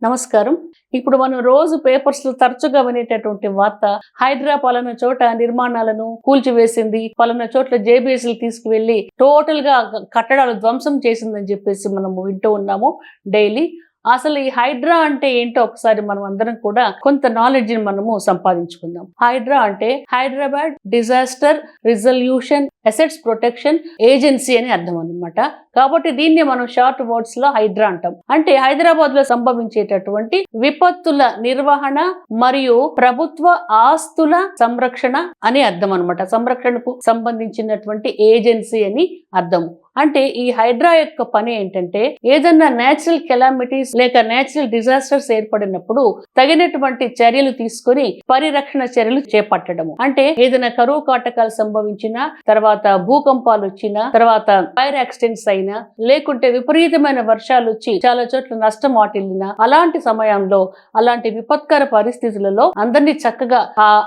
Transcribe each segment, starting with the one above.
నమస్కారం. ఇప్పుడు మనం రోజు పేపర్స్‌లో తరచుగా వినేటటువంటి వార్త హైడ్రా పలానా చోట నిర్మాణాలను కూల్చివేసింది. పలానా చోట్ల జేబీఎస్‌లు తీసుకువెళ్ళి టోటల్‌గా కట్టడాలు ధ్వంసం చేసిందని చెప్పేసి మనము వింటూ ఉన్నాము డైలీ. అసలు ఈ హైడ్రా అంటే ఏంటో ఒకసారి మనం అందరం కూడా కొంత నాలెడ్జ్‌ని మనము సంపాదించుకుందాం. హైడ్రా అంటే Hyderabad disaster resolution assets protection agency అని అర్థం అన్నమాట. కాబట్టి దీన్ని మనం షార్ట్ వర్డ్స్ లో హైడ్రా అంటాం. అంటే హైదరాబాద్ లో సంభవించేటటువంటి విపత్తుల నిర్వహణ మరియు ప్రభుత్వ ఆస్తుల సంరక్షణ అని అర్థం అన్నమాట. సంరక్షణకు సంబంధించినటువంటి ఏజెన్సీ అని అర్థం. అంటే ఈ హైడ్రా యొక్క పని ఏంటంటే ఏదన్నా నేచురల్ కెలామిటీస్ లేక నేచురల్ డిజాస్టర్స్ ఏర్పడినప్పుడు తగినటువంటి చర్యలు తీసుకొని పరిరక్షణ చర్యలు చేపట్టడము. అంటే ఏదైనా కరువు కాటకాలు సంభవించినా, తర్వాత భూకంపాలు వచ్చినా, తర్వాత ఫైర్ యాక్సిడెంట్స్ అయినా, లేకుంటే విపరీతమైన వర్షాలు వచ్చి చాలా చోట్ల నష్టం వాటిల్లినా, అలాంటి సమయంలో అలాంటి విపత్కర పరిస్థితులలో అందరినీ చక్కగా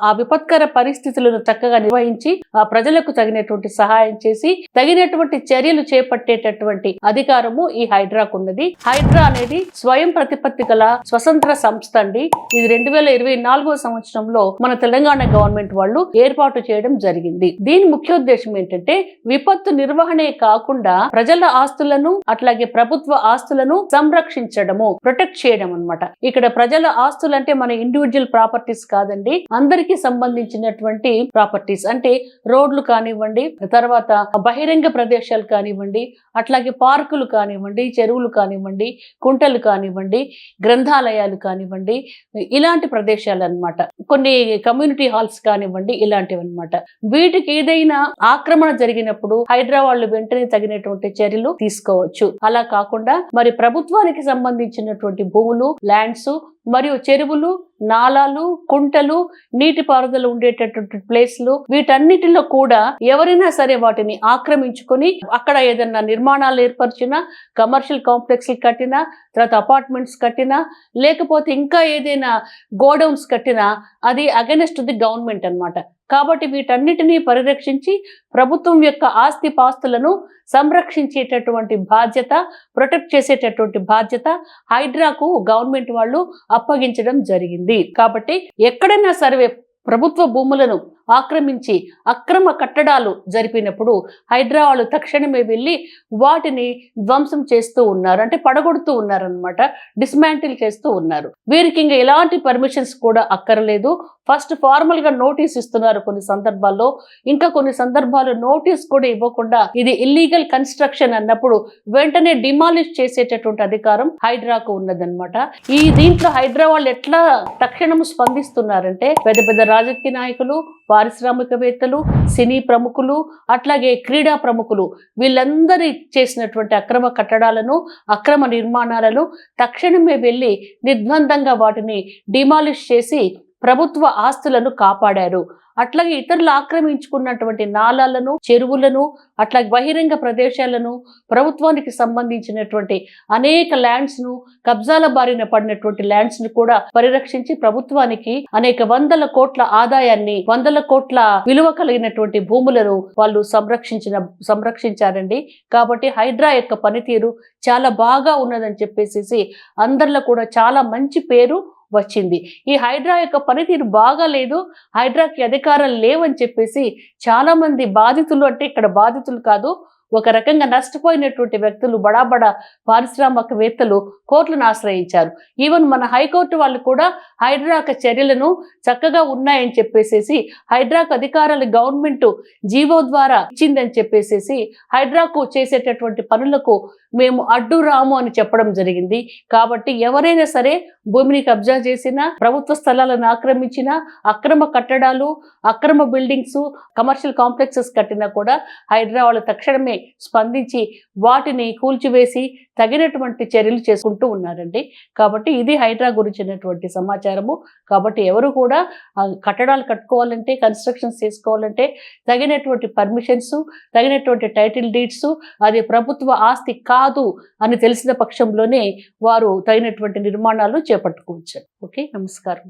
ఆ విపత్కర పరిస్థితులను చక్కగా నిర్వహించి ఆ ప్రజలకు తగినటువంటి సహాయం చేసి తగినటువంటి చర్యలు చేపట్టేటటువంటి అధికారము ఈ హైడ్రాకు ఉన్నది. హైడ్రా అనేది స్వయం ప్రతిపత్తి గల స్వతంత్ర సంస్థ అండి. ఇది 2024 సంవత్సరంలో మన తెలంగాణ గవర్నమెంట్ వాళ్ళు ఏర్పాటు చేయడం జరిగింది. దీని ముఖ్యోద్దేశం ఏంటంటే విపత్తు నిర్వహణే కాకుండా ప్రజల ఆస్తులను అట్లాగే ప్రభుత్వ ఆస్తులను సంరక్షించడము, ప్రొటెక్ట్ చేయడం అన్నమాట. ఇక్కడ ప్రజల ఆస్తులు అంటే మన ఇండివిజువల్ ప్రాపర్టీస్ కాదండి, అందరికీ సంబంధించినటువంటి ప్రాపర్టీస్. అంటే రోడ్లు కానివ్వండి, తర్వాత బహిరంగ ప్రదేశాలు కానివ్వండి, అట్లాగే పార్కులు కానివ్వండి, చెరువులు కానివ్వండి, కుంటలు కానివ్వండి, గ్రంథాలయాలు కానివ్వండి, ఇలాంటి ప్రదేశాలు అన్నమాట. కొన్ని కమ్యూనిటీ హాల్స్ కానివ్వండి, ఇలాంటివి అన్నమాట. వీటికి ఏదైనా ఆక్రమణ జరిగినప్పుడు హైడ్రా వాళ్ళు వెంటనే తగినటువంటి చర్యలు తీసుకోవచ్చు. అలా కాకుండా మరి ప్రభుత్వానికి సంబంధించినటువంటి భూములు, ల్యాండ్స్ మరియు చెరువులు, నాలాలు, కుంటలు, నీటి పారుదల ఉండేటటువంటి ప్లేస్లు, వీటన్నిటిలో కూడా ఎవరైనా సరే వాటిని ఆక్రమించుకొని అక్కడ ఏదన్నా నిర్మాణాలు ఏర్పరిచినా, కమర్షియల్ కాంప్లెక్స్లు కట్టినా, తర్వాత అపార్ట్మెంట్స్ కట్టినా, లేకపోతే ఇంకా ఏదైనా గోడౌన్స్ కట్టినా అది అగెనెస్ట్ ది గవర్నమెంట్ అన్నమాట. కాబట్టి వీటన్నిటినీ పరిరక్షించి ప్రభుత్వం యొక్క ఆస్తి పాస్తులను సంరక్షించేటటువంటి బాధ్యత, ప్రొటెక్ట్ చేసేటటువంటి బాధ్యత హైడ్రాకు గవర్నమెంట్ వాళ్ళు అప్పగించడం జరిగింది. కాబట్టి ఎక్కడైనా సర్వే ప్రభుత్వ భూములను ఆక్రమించి అక్రమ కట్టడాలు జరిపినప్పుడు హైడ్రా వాళ్ళు తక్షణమే వెళ్ళి వాటిని ధ్వంసం చేస్తూ ఉన్నారు, అంటే పడగొడుతూ ఉన్నారనమాట, డిస్మాంటిల్ చేస్తూ ఉన్నారు. వీరికి ఇంకా ఎలాంటి పర్మిషన్స్ కూడా అక్కర్లేదు. ఫస్ట్ ఫార్మల్ గా నోటీస్ ఇస్తున్నారు కొన్ని సందర్భాల్లో, ఇంకా కొన్ని సందర్భాల్లో నోటీస్ కూడా ఇవ్వకుండా ఇది ఇల్లీగల్ కన్స్ట్రక్షన్ అన్నప్పుడు వెంటనే డిమాలిష్ చేసేటటువంటి అధికారం హైడ్రాకు ఉన్నదన్నమాట. ఈ దీంట్లో హైడ్రా వాళ్ళు ఎట్లా తక్షణం స్పందిస్తున్నారంటే పెద్ద పెద్ద రాజకీయ నాయకులు, పారిశ్రామికవేత్తలు, సినీ ప్రముఖులు, అట్లాగే క్రీడా ప్రముఖులు, వీళ్ళందరూ చేసినటువంటి అక్రమ కట్టడాలను, అక్రమ నిర్మాణాలను తక్షణమే వెళ్ళి నిర్బంధంగా వాటిని డిమాలిష్ చేసి ప్రభుత్వ ఆస్తులను కాపాడారు. అట్లాగే ఇతరులు ఆక్రమించుకున్నటువంటి నాలాలను, చెరువులను, అట్లాగే బహిరంగ ప్రదేశాలను, ప్రభుత్వానికి సంబంధించినటువంటి అనేక ల్యాండ్స్ ను, కబ్జాల బారిన పడినటువంటి ల్యాండ్స్ ను కూడా పరిరక్షించి ప్రభుత్వానికి అనేక వందల కోట్ల ఆదాయాన్ని, వందల కోట్ల విలువ కలిగినటువంటి భూములను వాళ్ళు సంరక్షించారండి. కాబట్టి హైడ్రా యొక్క పనితీరు చాలా బాగా ఉన్నదని చెప్పేసి అందరిలో కూడా చాలా మంచి పేరు వచ్చింది. ఈ హైడ్రా యొక్క పనితీరు బాగా లేదు, హైడ్రాకి అధికారాలు లేవని చెప్పేసి చాలా మంది బాధితులు, అంటే ఇక్కడ బాధితులు కాదు, ఒక రకంగా నష్టపోయినటువంటి వ్యక్తులు, బడా పారిశ్రామికవేత్తలు కోర్టులను ఆశ్రయించారు. ఈవెన్ మన హైకోర్టు వాళ్ళు కూడా హైడ్రాకు చర్యలను చక్కగా ఉన్నాయని చెప్పేసి, హైడ్రాకు అధికారాలు గవర్నమెంట్ జీవో ద్వారా ఇచ్చిందని చెప్పేసి హైడ్రాకు చేసేటటువంటి పనులకు మేము అడ్డు రాము అని చెప్పడం జరిగింది. కాబట్టి ఎవరైనా సరే భూమిని కబ్జా చేసినా, ప్రభుత్వ స్థలాలను ఆక్రమించినా, అక్రమ కట్టడాలు, అక్రమ బిల్డింగ్స్, కమర్షియల్ కాంప్లెక్సెస్ కట్టినా కూడా హైడ్రా వాళ్ళు తక్షణమే స్పందించి వాటిని కూల్చివేసి తగినటువంటి చర్యలు చేసుకుంటూ ఉన్నారండి. కాబట్టి ఇది హైడ్రా గురించినటువంటి సమాచారము. కాబట్టి ఎవరు కూడా కట్టడాలు కట్టుకోవాలంటే, కన్స్ట్రక్షన్స్ చేసుకోవాలంటే తగినటువంటి పర్మిషన్స్, తగినటువంటి టైటిల్ డీడ్స్, అది ప్రభుత్వ ఆస్తి కాదు అని తెలిసిన పక్షంలోనే వారు తగినటువంటి నిర్మాణాలు చేపట్టుకోవచ్చు. ఓకే, నమస్కారం.